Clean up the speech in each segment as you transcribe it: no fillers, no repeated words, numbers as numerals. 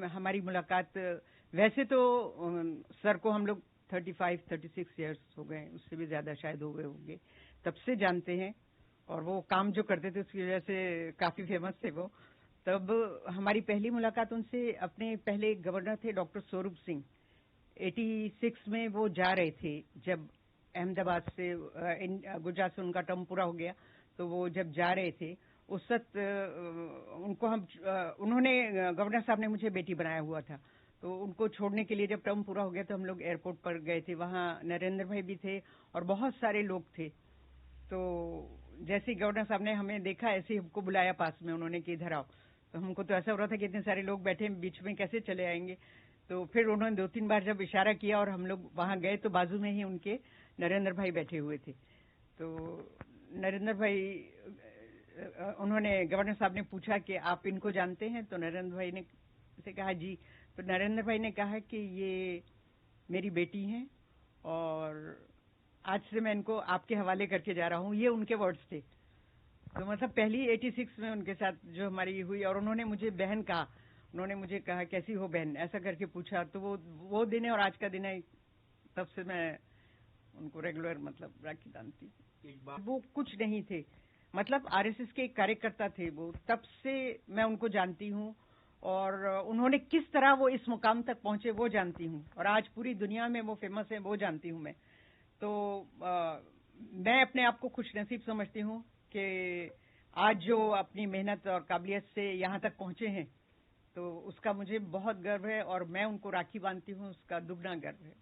हमारी मुलाकात वैसे तो सर को हम लोग 35-36 इयर्स हो गए, उससे भी ज्यादा शायद हो गए होंगे, तब से जानते हैं। और वो काम जो करते थे उसकी वजह से काफी फेमस थे वो। तब हमारी पहली मुलाकात उनसे, अपने पहले गवर्नर थे डॉक्टर स्वरूप सिंह, 86 में वो जा रहे थे जब अहमदाबाद से गुजरात से उनका टर्म पूरा हो गया, तो वो जब जा रहे थे उस वक्त उनको उन्होंने, गवर्नर साहब ने मुझे बेटी बनाया हुआ था, तो उनको छोड़ने के लिए जब टर्म पूरा हो गया तो हम लोग एयरपोर्ट पर गए थे। वहाँ नरेंद्र भाई भी थे और बहुत सारे लोग थे। तो जैसे गवर्नर साहब ने हमें देखा, ऐसे ही हमको बुलाया पास में उन्होंने कि इधर आओ। तो हमको तो ऐसा हो रहा था कि इतने सारे लोग बैठे हैं, बीच में कैसे चले आएंगे। तो फिर उन्होंने 2-3 बार जब इशारा किया और हम लोग वहां गए तो बाजू में ही उनके नरेंद्र भाई बैठे हुए थे। तो नरेंद्र भाई, उन्होंने, गवर्नर साहब ने पूछा कि आप इनको जानते हैं? तो नरेंद्र भाई ने से कहा जी। तो नरेंद्र भाई ने कहा कि ये मेरी बेटी हैं और आज से मैं इनको आपके हवाले करके जा रहा हूँ, ये उनके वर्ड्स थे। तो मतलब पहली 86 में उनके साथ जो हमारी हुई, और उन्होंने मुझे बहन कहा, उन्होंने मुझे कहा कैसी हो बहन, ऐसा करके पूछा। तो वो दिन है और आज का दिन है, तब से मैं उनको रेगुलर मतलब राखी बांधती। वो कुछ नहीं थे, मतलब आरएसएस के एक कार्यकर्ता थे वो, तब से मैं उनको जानती हूँ। और उन्होंने किस तरह वो इस मुकाम तक पहुंचे वो जानती हूँ, और आज पूरी दुनिया में वो फेमस है वो जानती हूँ मैं। तो मैं अपने आप को खुशनसीब समझती हूँ कि आज जो अपनी मेहनत और काबिलियत से यहाँ तक पहुंचे हैं, तो उसका मुझे बहुत गर्व है, और मैं उनको राखी बांधती हूँ, उसका दुगना गर्व है।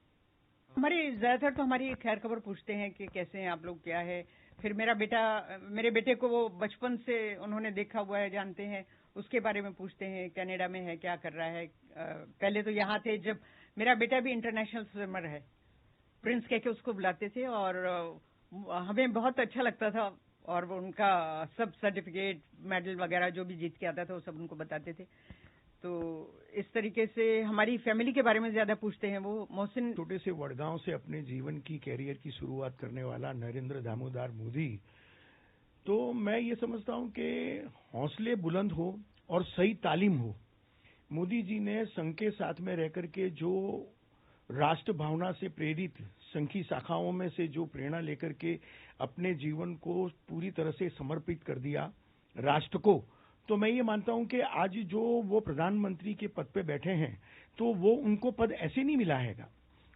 हमारे ज्यादातर तो हमारी खैर खबर पूछते हैं कि कैसे हैं आप लोग, क्या है। फिर मेरे बेटे को वो बचपन से उन्होंने देखा हुआ है, जानते हैं, उसके बारे में पूछते हैं, कनाडा में है, क्या कर रहा है। पहले तो यहाँ थे, जब मेरा बेटा भी इंटरनेशनल स्विमर है, प्रिंस कह के उसको बुलाते थे, और हमें बहुत अच्छा लगता था। और वो उनका सब सर्टिफिकेट, मेडल वगैरह जो भी जीत के आता था वो सब उनको बताते थे। तो इस तरीके से हमारी फैमिली के बारे में ज्यादा पूछते हैं वो। मोहसिन छोटे से वडगांव से अपने जीवन की कैरियर की शुरुआत करने वाला नरेंद्र दामोदर मोदी, तो मैं ये समझता हूं कि हौसले बुलंद हो और सही तालीम हो। मोदी जी ने संघ के साथ में रहकर के जो राष्ट्र भावना से प्रेरित संघ की शाखाओं में से जो प्रेरणा लेकर के अपने जीवन को पूरी तरह से समर्पित कर दिया राष्ट्र को, तो मैं ये मानता हूं कि आज जो वो प्रधानमंत्री के पद पे बैठे हैं, तो वो उनको पद ऐसे नहीं मिला हैगा।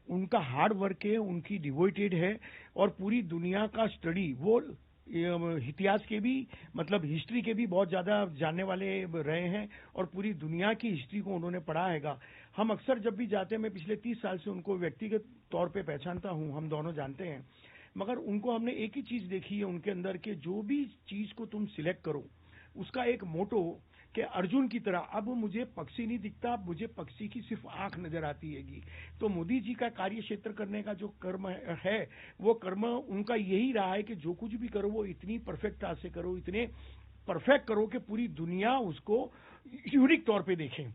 उनका हार्ड वर्क है, उनकी डिवोटेड है, और पूरी दुनिया का स्टडी, वो इतिहास के भी, मतलब हिस्ट्री के भी बहुत ज्यादा जानने वाले रहे हैं, और पूरी दुनिया की हिस्ट्री को उन्होंने पढ़ा हैगा। हम अक्सर जब भी जाते हैं, मैं पिछले 30 साल से उनको व्यक्तिगत तौर पे पहचानता हूं, हम दोनों जानते हैं, मगर उनको हमने एक ही चीज देखी है उनके अंदर, के जो भी चीज को तुम सिलेक्ट करो उसका एक मोटो, कि अर्जुन की तरह अब मुझे पक्षी नहीं दिखता, मुझे पक्षी की सिर्फ आंख नजर आती हैगी। तो मोदी जी का कार्य क्षेत्र करने का जो कर्म है, वो कर्म उनका यही रहा है कि जो कुछ भी करो वो इतनी परफेक्ट से करो, इतने परफेक्ट करो कि पूरी दुनिया उसको यूनिक तौर पे देखें।